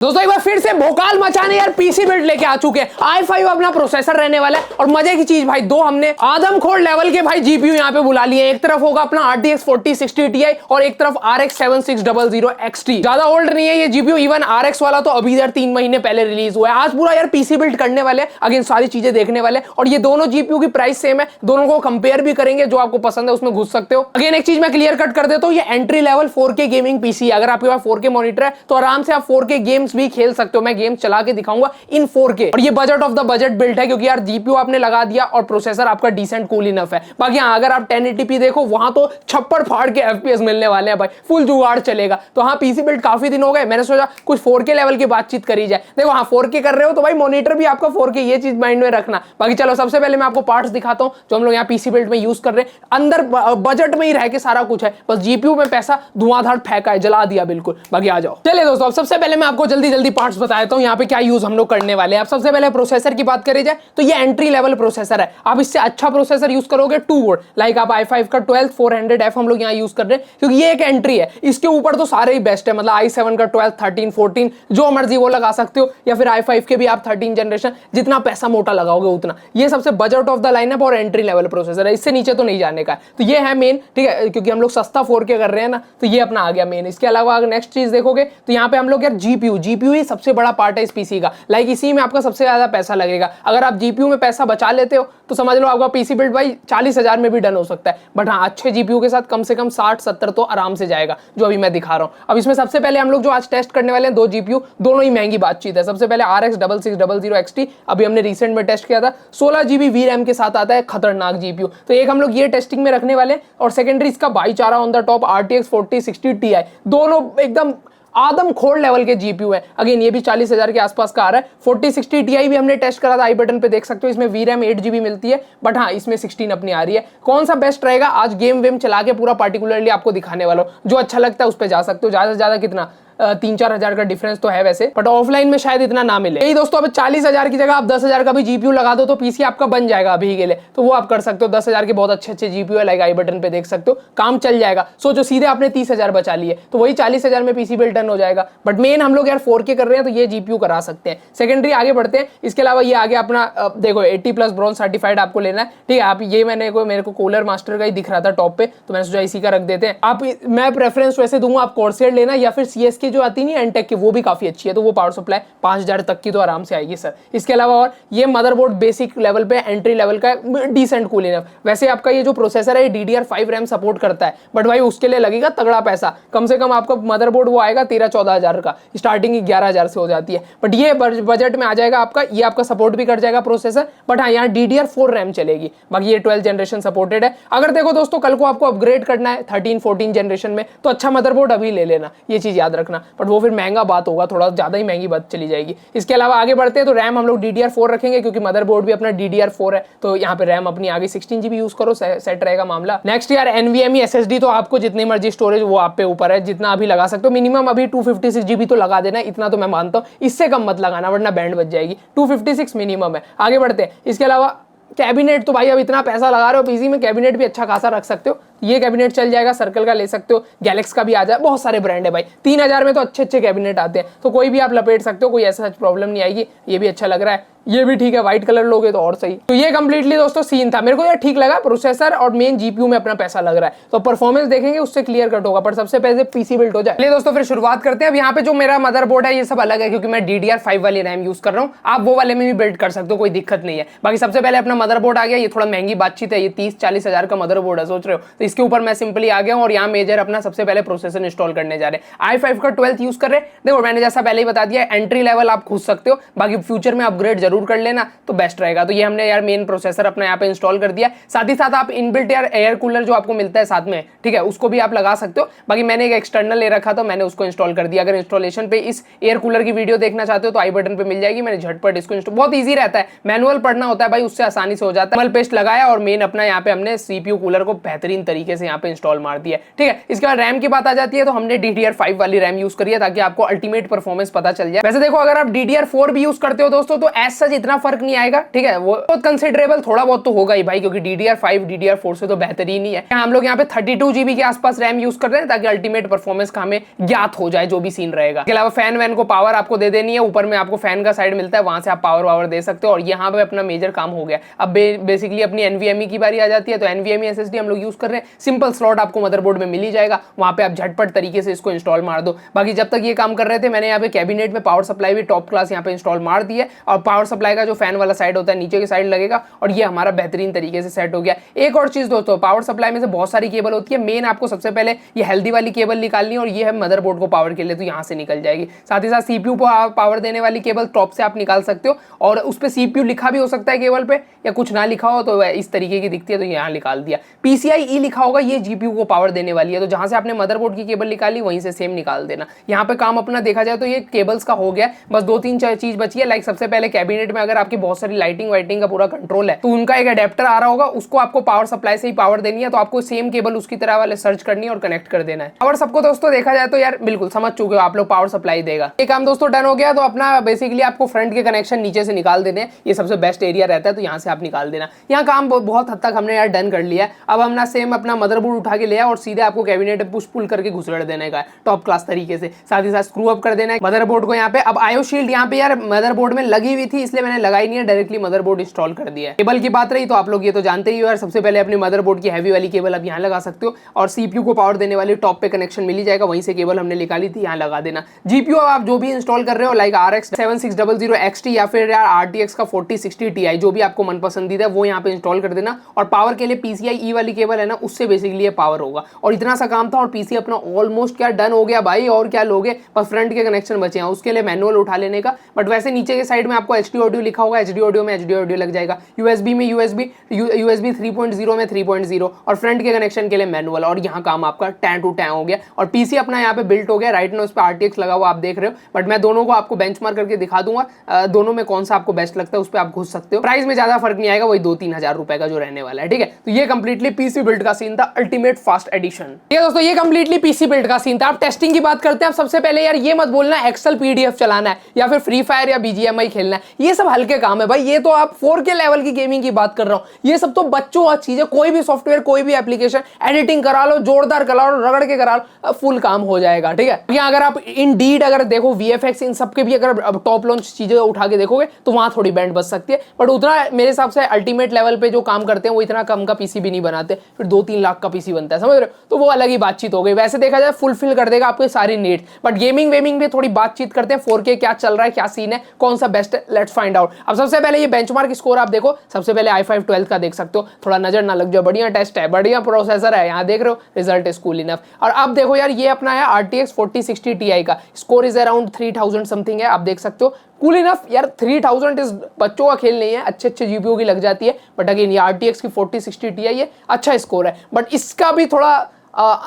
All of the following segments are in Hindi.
दोस्तों एक बार फिर से भोकाल मचाने यार पीसी बिल्ड लेके आ चुके हैं। i5 अपना प्रोसेसर रहने वाला है और मजे की चीज भाई दो हमने आदमखोर लेवल के भाई जीपीयू यहाँ पे बुला लिए। एक तरफ होगा अपना RTX 4060 Ti और एक तरफ RX 7600 XT। ज्यादा ओल्ड नहीं है ये जीपीयू, इवन RX वाला तो अभी यार 3 महीने पहले रिलीज हुआ है। आज पूरा यार पीसी बिल्ड करने वाले, अगेन सारी चीजें देखने वाले और ये दोनों जीपीयू की प्राइस सेम है, दोनों को कंपेयर भी करेंगे। जो आपको पसंद है उसमें घुस सकते हो। अगेन एक चीज मैं क्लियर कट कर देता हूँ, ये entry level 4K gaming PC. अगर आपके पास 4K मॉनिटर है तो आराम से आप 4K गेम्स भी खेल सकते हो। गेम चला के दिखाऊंगा इन 4K और ये budget of the budget build है क्योंकि यार जीपीयू आपने लगा दिया और प्रोसेसर आपका डिसेंट कूल इनफ है। बाकी हाँ, अगर आप 1080p देखो वहां तो छप्पड़ फाड़ के FPS मिलने वाले हैं भाई, फुल जुगाड़ चलेगा। तो हाँ, पीसी बिल्ड काफी दिन हो गए, मैंने सोचा कुछ 4K लेवल की बातचीत करी जाए। देखो हाँ, 4K कर रहे हो तो भाई मॉनिटर भी आपका 4K, ये चीज माइंड में रखना। बाकी चलो सबसे पहले मैं आपको पार्ट्स दिखाता हूं जो हम लोग यहाँ पीसी बिल्ड में यूज कर रहे हैं। अंदर बजट में ही रह के सारा कुछ है, बस जीपीयू में पैसा धुआंधार फेंका है, जला दिया बिल्कुल। बाकी आ जाओ। चलिए दोस्तों, अब सबसे पहले मैं आपको जल्दी जल्दी पार्ट्स बता देता हूँ यहाँ पे क्या यूज हम लोग करने वाले हैं। अब सबसे पहले प्रोसेसर की बात करी जाए तो ये एंट्री लेवल प्रोसेसर है। आप इससे अच्छा प्रोसेसर यूज करोगे 2 वोल्ट, लाइक आप i5 का 12400F हम लोग यहाँ यूज कर रहे हैं क्योंकि ये एक एंट्री है। इसके ऊपर तो सारे ही बेस्ट है, मतलब i7 का 12, 13, 14 जो मर्जी वो लगा सकते हो, या फिर i5 के भी आप 13 जनरेशन, जितना पैसा मोटा लगाओगे उतना। ये सबसे बजट ऑफ द लाइन और एंट्री लेवल प्रोसेसर है, इससे नीचे तो नहीं जाने का है। तो ये है मेन, ठीक है, क्योंकि हम लोग सस्ता 4K कर रहे हैं ना, तो ये अपना आ गया मेन। इसके अलावा अगर नेक्स्ट चीज देखोगे तो यहाँ पे हम लोग यार जीपीयू ही सबसे बड़ा पार्ट है इस पीसी का। लाइक इसी में आपका सबसे ज्यादा पैसा लगेगा। अगर आप जीपीयू में पैसा बचा लेते हो तो समझ लो आपका पीसी बिल्ड भाई 40,000 में भी डन हो सकता है। बट हाँ, अच्छे जीपीयू के साथ कम से कम 60-70 तो आराम से जाएगा, जो अभी मैं दिखा रहा हूँ। अब इसमें सबसे पहले हम लोग जो आज टेस्ट करने वाले हैं, 2 जीपीयू, दोनों ही महंगी बातचीत है। सबसे पहले RX 6600 XT, अभी हमने रिसेंट में टेस्ट किया था, 16 GB VRAM के साथ आता है, खतरनाक जीपीयू। तो एक हम लोग ये टेस्टिंग में रखने वाले हैं और सेकेंडरी इसका भाईचारा on the top RTX 4060 Ti, दोनों एकदम आदमखोर लेवल के जीपीयू है। अगेन ये भी 40,000 के आसपास का आ रहा है। 4060 Ti भी हमने टेस्ट करा था, आई बटन पे देख सकते हो। इसमें VRAM 8 GB मिलती है, बट हाँ इसमें 16 अपनी आ रही है। कौन सा बेस्ट रहेगा आज गेम वेम चला के पूरा पार्टिकुलरली आपको दिखाने वाला हूं। जो अच्छा लगता है उस पर जा सकते हो। ज्यादा से ज्यादा कितना 3-4 हजार का डिफरेंस तो है वैसे, बट ऑफलाइन में शायद इतना ना मिले। यही दोस्तों, अब 40,000 की जगह आप 10,000 का भी जीपीयू लगा दो तो पीसी आपका बन जाएगा अभी के लिए। तो वो आप कर सकते हो। 10,000 के बहुत अच्छे जीपीयू है, लाइक आई बटन पे देख सकते हो, काम चल जाएगा। सोचो सीधे आपने 30,000 बचा लिए तो वही 40,000 में पीसी बिल्ड डन हो जाएगा। बट मेन हम लोग यार 4K कर रहे हैं तो ये जीपीयू करा सकते हैं। सेकेंडरी आगे बढ़ते हैं। इसके अलावा ये आगे अपना देखो 80+ ब्रॉन्ज सर्टिफाइड आपको लेना है, ठीक है। आप ये मेरे को कूलर मास्टर का ही दिख रहा था टॉप पे, तो मैंने सोचा इसी का रख देते हैं। आप मैं प्रेफरेंस वैसे दूंगा आप कॉर्सेयर लेना, या फिर CSK जो आती नहीं एंटेक की, वो भी काफी अच्छी है। तो वो पावर सप्लाई 5,000 तक की तो आराम से आएगी सर। इसके अलावा और ये मदरबोर्ड बेसिक लेवल पे, एंट्री लेवल का डिसेंट कूल इनफ। वैसे आपका ये जो प्रोसेसर है DDR5 रैम सपोर्ट करता है, बट भाई उसके लिए लगेगा तगड़ा पैसा। कम से कम आपका मदरबोर्ड वो आएगा 13-14 हजार का, स्टार्टिंग ही 11,000 से हो जाती है। बट ये बजट में आ जाएगा आपका, ये आपका सपोर्ट भी कर जाएगा प्रोसेसर। बट हाँ, यहाँ DDR4 रैम चलेगी, बाकी ये 12 जनरेशन सपोर्टेड है। अगर देखो दोस्तों कल को आपको अपग्रेड करना है 13-14 जनरेशन में तो अच्छा मदरबोर्ड अभी ले लेना, ये चीज याद रखना। बट वो फिर महंगा बात होगा, थोड़ा ज्यादा ही महंगी बात चली जाएगी। इसके अलावा आगे बढ़ते हैं तो रैम हम लोग DDR4 रखेंगे क्योंकि मदरबोर्ड भी अपना DDR4 है। तो यहाँ पे रैम अपनी आगे 16 GB यूज करो, सेट रहेगा मामला। नेक्स्ट यार NVMe SSD, तो आपको जितनी मर्जी स्टोरेज वो आप पे ऊपर है, जितना अभी लगा सकते हो। मिनिमम अभी 256 GB तो लगा देना, इतना तो मैं मानता हूँ। इससे कम मत लगाना वरना बैंड बच जाएगी। 256 मिनिमम है। आगे बढ़ते हैं। इसके अलावा कैबिनेट, तो भाई अब इतना पैसा लगा रहे हो पीसी में, कैबिनेट भी अच्छा खासा रख सकते हो। ये कैबिनेट चल जाएगा, सर्कल का ले सकते हो, गैलेक्स का भी आ जाए, बहुत सारे ब्रांड है भाई। 3,000 में तो अच्छे कैबिनेट आते हैं, तो कोई भी आप लपेट सकते हो, कोई ऐसा प्रॉब्लम नहीं आएगी। ये भी अच्छा लग रहा है, ये भी ठीक है। व्हाइट कलर लोगे तो और सही। तो ये कंप्लीटली दोस्तों सीन था, मेरे को यार ठीक लगा। प्रोसेसर और मेन जीपीयू में अपना पैसा लग रहा है, तो परफॉर्मेंस देखेंगे उससे क्लियर कट होगा। पर सबसे पहले पीसी बिल्ड हो जाए। चलिए दोस्तों फिर शुरुआत करते हैं। अब यहाँ पे जो मेरा मदरबोर्ड है ये सब अलग है क्योंकि मैं DDR5 वाली रैम यूज कर रहा हूँ। आप वो वाले में भी बिल्ड कर सकते हो, कोई दिक्कत नहीं है। बाकी सबसे पहले अपना मदरबोर्ड आ गया। ये थोड़ा महंगी बातचीत है, ये 30-40 हजार का मदरबोर्ड है, सोच रहे हो। तो इसके ऊपर मैं सिंपली आ गया हूं और यहाँ मेजर अपना सबसे पहले प्रोसेसर इंस्टॉल करने जा रहे हैं। i5 का 12 यूज कर रहे हैं। देखो मैंने जैसा पहले ही बता दिया, एंट्री लेवल आप खुद सकते हो, बाकी फ्यूचर में अपग्रेड जरूर कर लेना तो बेस्ट रहेगा। तो ये हमने यार मेन प्रोसेसर अपना यहाँ पे इंस्टॉल कर दिया। साथ ही साथ आप इनबिल्ट यार एयर कूलर जो आपको मिलता है साथ में, ठीक है, उसको भी आप लगा सकते हो। बाकी मैंने एक एक्सटर्नल ले रखा था, मैंने उसको इंस्टॉल कर दिया। अगर इंस्टॉलेशन पे इस एयर कूलर की वीडियो देखना चाहते हो तो आई बटन पे मिल जाएगी। मैंने झटपट इसको इंस्टॉल, बहुत ईजी रहता है, मैनुअल पढ़ना होता है भाई, उससे आसानी से हो जाता है। पेस्ट लगाया और मेन अपना यहाँ पे हमने CPU कूलर को बेहतरीन तरीके तरीके से यहाँ पे इंस्टॉल मार दिया है। ठीक है, इसके बाद रैम की बात आ जाती है तो हमने DDR5 वाली रैम यूज करी है ताकि आपको अल्टीमेट परफॉर्मेंस पता चल जाए। वैसे देखो अगर आप DDR4 भी यूज करते हो दोस्तों तो एज सच इतना फर्क नहीं आएगा। ठीक है, वो बहुत कंसिडरेबल थोड़ा बहुत तो होगा ही भाई, क्योंकि DDR5 DDR4 से तो बेहतरीन ही है। हम लोग यहाँ पे 32 GB के आसपास रैम यूज कर रहे हैं ताकि अल्टीमेट परफॉर्मेंस का हमें ज्ञात हो जाए जो भी सीन रहेगा। इसके अलावा फैन वैन को पावर आपको दे देनी है, ऊपर में आपको फैन का साइड मिलता है, वहां से आप पावर वावर दे सकते हो और यहाँ पे अपना मेजर काम हो गया। अब बेसिकली अपनी NVMe की बारी आ जाती है तो NVMe SSD हम लोग यूज कर रहे हैं। सिंपल स्लॉट आपको मदरबोर्ड में मिल ही जाएगा, वहां पे आप झटपट तरीके से इसको इंस्टॉल मार दो। बाकी जब तक ये काम कर रहे थे मैंने यहाँ पे कैबिनेट में पावर सप्लाई भी टॉप क्लास यहाँ पे इंस्टॉल मार दी है और पावर सप्लाई का जो फैन वाला साइड होता है नीचे की साइड लगेगा और ये हमारा बेहतरीन तरीके से सेट हो गया। एक और चीज दोस्तों, पावर सप्लाई में से बहुत सारी केबल होती है, मेन आपको सबसे पहले ये हेल्दी वाली केबल निकालनी है और ये है मदरबोर्ड को पावर के लिए, तो यहाँ से निकल जाएगी। साथ ही साथ CPU को पावर देने वाली केबल टॉप से आप निकाल सकते हो और उस पर CPU लिखा भी हो सकता है केबल पे, या कुछ ना लिखा हो तो इस तरीके की दिखती है तो यहाँ निकाल दिया। PCIe लिखा होगा, ये GPU को पावर देने वाली है, तो जहां से आपने मदरबोर्ड की केबल निकाली वहीं से सेम निकाल देना। यहाँ पे काम अपना देखा जाए तो ये केबल्स का हो गया, बस 2-3 चीज बची है। लाइक सबसे पहले कैबिनेट में अगर आपकी बहुत सारी लाइटिंग वाइटिंग का पूरा कंट्रोल है तो उनका एक अडेप्टर आ रहा होगा, उसको आपको पावर सप्लाई से ही पावर देनी है, तो आपको सेम केबल उसकी तरह वाले सर्च करनी है और कनेक्ट कर देना है। और सबको दोस्तों देखा जाए तो यार बिल्कुल समझ चुके हो आप लोग, पावर सप्लाई देगा। ये काम दोस्तों डन हो गया, तो अपना बेसिकली आपको फ्रंट के कनेक्शन नीचे से निकाल देने हैं, ये सबसे बेस्ट एरिया रहता है, तो यहाँ से आप निकाल देना। यहाँ काम बहुत हद तक हमने यार डन कर लिया है। अब हमने सेम अपना मदरबोर्ड उठा के लिया और सीधे आपको कैबिनेट पुश पुल करके घुसड़ देने का है टॉप क्लास तरीके से, साथ ही साथ स्क्रू अप कर देना है मदरबोर्ड को। यहाँ पे अब IO शील्ड यहाँ पे यार मदरबोर्ड में लगी हुई थी इसलिए मैंने लगाई नहीं है, डायरेक्टली मदरबोर्ड इंस्टॉल कर दिया है। केबल की बात रही तो आप लोग ये तो जानते ही हो यार, सबसे पहले अपने मदरबोर्ड की हैवी वाली केबल आप यहाँ लगा सकते हो और CPU को पावर देने वाली टॉप पे कनेक्शन मिल जाएगा, वहीं से केबल हमने निकाली थी यहाँ लगा देना। GPU आप जो भी इंस्टॉल कर रहे हो लाइक RX 7600 XT या फिर यार RTX का 4060 Ti जो भी आपको मन पसंदीदा है वो यहाँ पे इंस्टॉल कर देना। और पावर के लिए PCIe वाली केबल है ना, उससे बेसिकली ये पावर होगा। और इतना सा काम था और PC अपना ऑलमोस्ट क्या डन हो गया भाई, और क्या लोगे, बस फ्रंट के कनेक्शन बचे हैं, उसके लिए मैनुअल उठा लेने का। बट वैसे नीचे के साइड में आपको HD ऑडियो लिखा होगा, HD ऑडियो में HD ऑडियो लग जाएगा, USB में USB 3.0 में 3.0 और फ्रंट के कनेक्शन के लिए मैनुअल, और यहाँ काम आपका टैं टू टैं हो गया। और PC अपना यहाँ पे बिल्ट हो गया, राइट ना उस पर RTX लगा हुआ आप देख रहे हो, बट मैं दोनों को आपको बेंचमार्क करके दिखा दूंगा, दोनों में कौन सा आपको बेस्ट लगता है उस पर आप घुस सकते हो। प्राइस में ज्यादा फर्क नहीं आएगा, वही 2-3 हजार रुपए का जो रहने वाला है। ठीक है, तो ये कंप्लीटली PC बिल्ड का सीन था, अल्टीमेट फास्ट एडिशन। ठीक है दोस्तों, ये कंप्लीटली PC बिल्ड का सीन था। अब टेस्टिंग की बात करते हैं। अब सबसे पहले यार ये मत बोलना एक्सेल PDF चलाना है या फिर फ्री फायर या BGMI खेलना है, ये सब हल्के काम है भाई। ये तो आप 4K लेवल की गेमिंग की बात कर रहा हूँ, ये सब तो बच्चों वाली चीज है। कोई भी सॉफ्टवेयर कोई भी एप्लीकेशन एडिटिंग करा लो, जोरदार करा लो, रगड़ के करा लो, फुल काम हो जाएगा। ठीक है, यहाँ अगर आप इंडीड अगर देखो VFX इन सब के भी अगर टॉप लॉन्च चीजें उठा के देखोगे तो वहां थोड़ी बैंड बच सकती है, बट उतना मेरे हिसाब से अल्टीमेट लेवल पे जो काम करते हैं वो इतना कम का PC भी नहीं बनाते, फिर 2-3 लाख का PC बनता है, समझ रहे हो, तो वो अलग ही बातचीत हो गई। वैसे देखा जाए फुलफिल कर देगा आपके सारी नीड, बट गेमिंग वेमिंग भी थोड़ी बातचीत करते हैं। 4K क्या चल रहा है, क्या सीन है, कौन सा बेस्ट है, लेट्स फाइंड आउट। अब सबसे पहले ये बेंचमार्क स्कोर आप देखो, सबसे पहले i5 12 का देख सकते हो, थोड़ा नजर ना लग जाए, बढ़िया टेस्ट है, बढ़िया प्रोसेसर है, यहाँ देख रहे हो, रिजल्ट इज कूल इनफ। और अब देखो यार ये अपना है RTX 4060 Ti का स्कोर इज अराउंड 3000 समथिंग है, आप देख सकते हो, कूल इनफ यार। 3000 इस बच्चों का खेल नहीं है, अच्छे GPU की लग जाती है, बट अगेन ये RTX की 4060 Ti है, अच्छा स्कोर है, बट इसका भी थोड़ा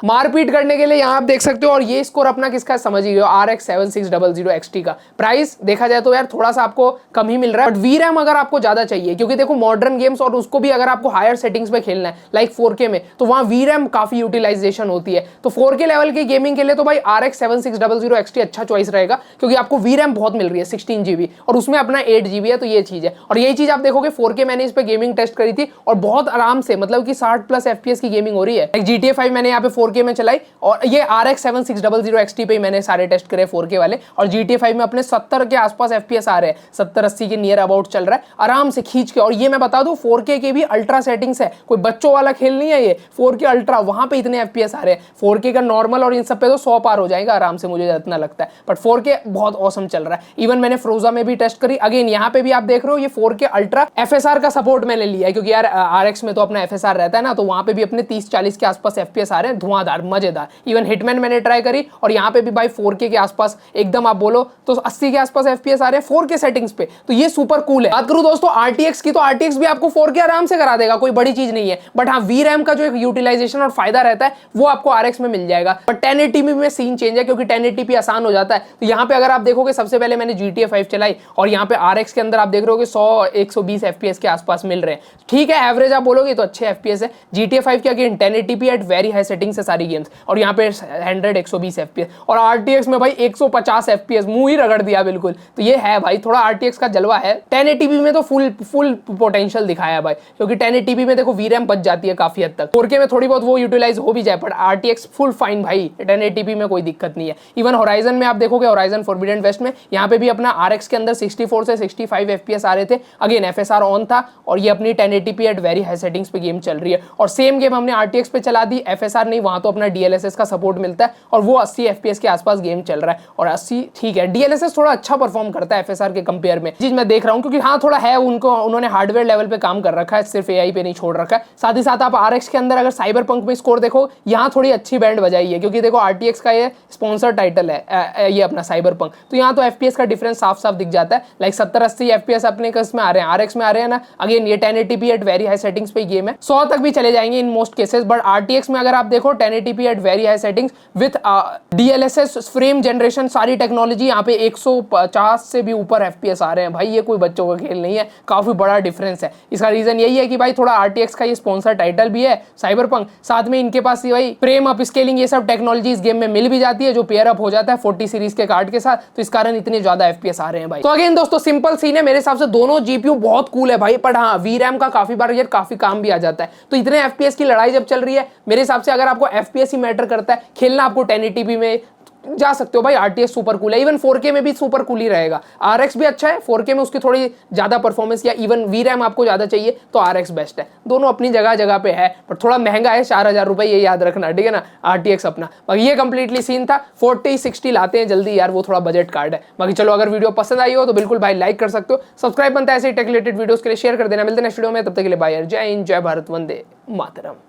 मारपीट करने के लिए यहाँ आप देख सकते हो। और ये स्कोर अपना किसका समझ ही हो, RX 7600 XT का। प्राइस देखा जाए तो यार थोड़ा सा आपको कम ही मिल रहा है, बट VRAM अगर आपको ज्यादा चाहिए, क्योंकि देखो मॉडर्न गेम्स और उसको भी अगर आपको हायर सेटिंग्स पे खेलना है लाइक 4K में, तो वहाँ VRAM काफी यूटिलाइजेशन होती है। तो 4K लेवल की गेमिंग के लिए तो भाई RX 7600 XT अच्छा चॉइस रहेगा, क्योंकि आपको VRAM बहुत मिल रही है 16 GB और उसमें अपना 8 GB है, तो ये चीज है। और यही चीज आप देखोगे 4K मैंने इस पे गेमिंग टेस्ट करी थी और बहुत आराम से, मतलब कि 60+ FPS की गेमिंग हो रही है। GTA 5 मैंने यहाँ पे 4K में चलाई और ये RX 7600 XT पे मैंने सारे टेस्ट करे 4K वाले, और GTA 5 में अपने 70 के आसपास FPS आ रहे हैं, 70-80 के नियर अबाउट चल रहा है आराम से खींच के। और ये मैं बता दूं 4K के भी अल्ट्रा सेटिंग्स है, कोई बच्चों वाला खेल नहीं है ये, 4K अल्ट्रा, वहां पे इतने FPS आ रहे हैं। 4K का नॉर्मल और इन सब पे तो 100 पार हो जाएगा आराम से, मुझे इतना लगता है, बट 4K बहुत औसम चल रहा है। इवन मैंने फ्रोजा में भी टेस्ट करी, अगेन यहाँ पे भी आप देख रहे हो ये 4K अल्ट्रा FSR का सपोर्ट मैंने लिया है, क्योंकि यार RX में तो अपना FSR रहता है ना, तो वहां पे भी अपने 30-40 के आसपास FPS आ रहे रहे हैं धुआंधार मजेदार। इवन हिटमैन मैंने ट्राई करी और यहाँ पे भी भाई 4K के आसपास एकदम आप बोलो तो 80 के आसपास FPS आ रहे हैं 4K सेटिंग्स पे, तो ये सुपर कूल है। बात करूं दोस्तों RTX की, तो RTX भी आपको 4K आराम से करा देगा, कोई बड़ी चीज नहीं है। बट हाँ VRAM का जो एक यूटिलाइजेशन और फायदा रहता है वो आपको RX में मिल जाएगा। बट 1080p में सीन चेंज है, क्योंकि 1080p आसान हो जाता है। तो यहाँ पे अगर आप देखोगे सबसे पहले मैंने GTA 5 चलाई और यहाँ पे RX के अंदर आप देख रहे हो 100-120 FPS के आसपास मिल रहे हैं। ठीक है एवरेज आप बोलोगे तो अच्छे FPS है। GTA 5 के again 1080p at very high setting से सारी गेम्स, और यहाँ पे 100-120 FPS, और RTX में भाई 150 FPS, मुंह ही रगड़ दिया बिल्कुल। तो ये है भाई थोड़ा RTX का जलवा है। 1080p में तो फुल पोटेंशियल दिखाया है भाई, क्योंकि 1080p में देखो VRAM बच जाती है काफी हद तक। 4K में थोड़ी बहुत वो यूटिलाइज हो भी जाए, पर RTX फुल फाइन भाई, 1080p में कोई दिक्कत नहीं है। इवन होराइजन में आप देखोगे, होराइजन फॉरबिडन वेस्ट में यहाँ पे भी अपना RX के अंदर 64 से 65 FPS आ रहे थे। अगेन FSR ऑन था और ये अपनी 1080p at very high settings पे गेम चल रही है। और सेम गेम हमने RTX पे चला दी, FSR नहीं, वहां तो अपना DLSS का सपोर्ट मिलता है और वो 80 FPS के आसपास गेम चल रहा है। और 80 ठीक है, DLSS थोड़ा अच्छा परफॉर्म करता है FSR के कंपेयर में, चीज मैं देख रहा हूँ, क्योंकि हाँ थोड़ा है उन्होंने हार्डवेयर लेवल पे काम कर रखा है, सिर्फ AI पे नहीं छोड़ रखा है। साथ ही साथ आप RX के अंदर अगर साइबरपंक में स्कोर देखो, यहाँ थोड़ी अच्छी बैंड बजाई है, क्योंकि देखो RTX का ये स्पॉन्सर टाइटल है ये अपना साइबरपंक, तो यहाँ तो FPS का डिफरेंस साफ साफ दिख जाता है। लाइक 70-80 FPS अपने में आ रहे हैं, RX में आ रहे हैं ना। अगेन ये 1080p at very high settings पे गेम है, 100 तक भी चले जाएंगे in most cases. But RTX में अगर आप देखो 1080p at very high settings with DLSS frame generation सारी टेक्नोलॉजी, यहाँ पे 150 से भी ऊपर FPS आ रहे हैं भाई। ये कोई बच्चों का खेल नहीं है, काफी बड़ा डिफरेंस है। इसका रीजन यही है कि भाई थोड़ा RTX का ये स्पॉन्सर टाइटल भी है साइबरपंक, साथ में इनके पास भाई फ्रेम अप स्केलिंग ये सब टेक्नोलॉजी इस गेम में मिल भी जाती है, जो पेयर अप हो जाता है 40 सीरीज के कार्ड के साथ, तो इस कारण इतने ज्यादा FPS आ रहे हैं भाई। तो अगेन दोस्तों सिंपल सीन है, मेरे हिसाब से दोनों GPU बहुत कूल है भाई, पर हाँ VRAM का काफी बार यार काफी काम भी आ जाता है। तो इतने FPS की लड़ाई जब चल रही है, मेरे हिसाब से अगर आपको FPS ही मैटर करता है, खेलना आपको 1080p में जा सकते हो भाई। RTX सुपर कूल है, इवन 4K में भी सुपर कूल ही रहेगा। RX भी अच्छा है, 4K में उसकी थोड़ी ज्यादा परफॉर्मेंस या इवन VRAM आपको ज्यादा चाहिए तो RX बेस्ट है। दोनों अपनी जगह जगह पे है, पर थोड़ा महंगा है, 4000 रुपए, ये याद रखना, ठीक है ना। RTX अपना बाकी ये कंप्लीटली सीन था। 40-60 लाते हैं जल्दी यार, वो थोड़ा बजट कार्ड है। बाकी चलो अगर वीडियो पसंद आई हो तो बिल्कुल भाई लाइक कर सकते हो, सब्सक्राइब बनता है ऐसे टेक रिलेटेड वीडियोस के लिए, शेयर कर देना। मिलते हैं नेक्स्ट वीडियो में, तब तक के लिए बाय, जय हिंद, जय भारत, वंदे मातरम।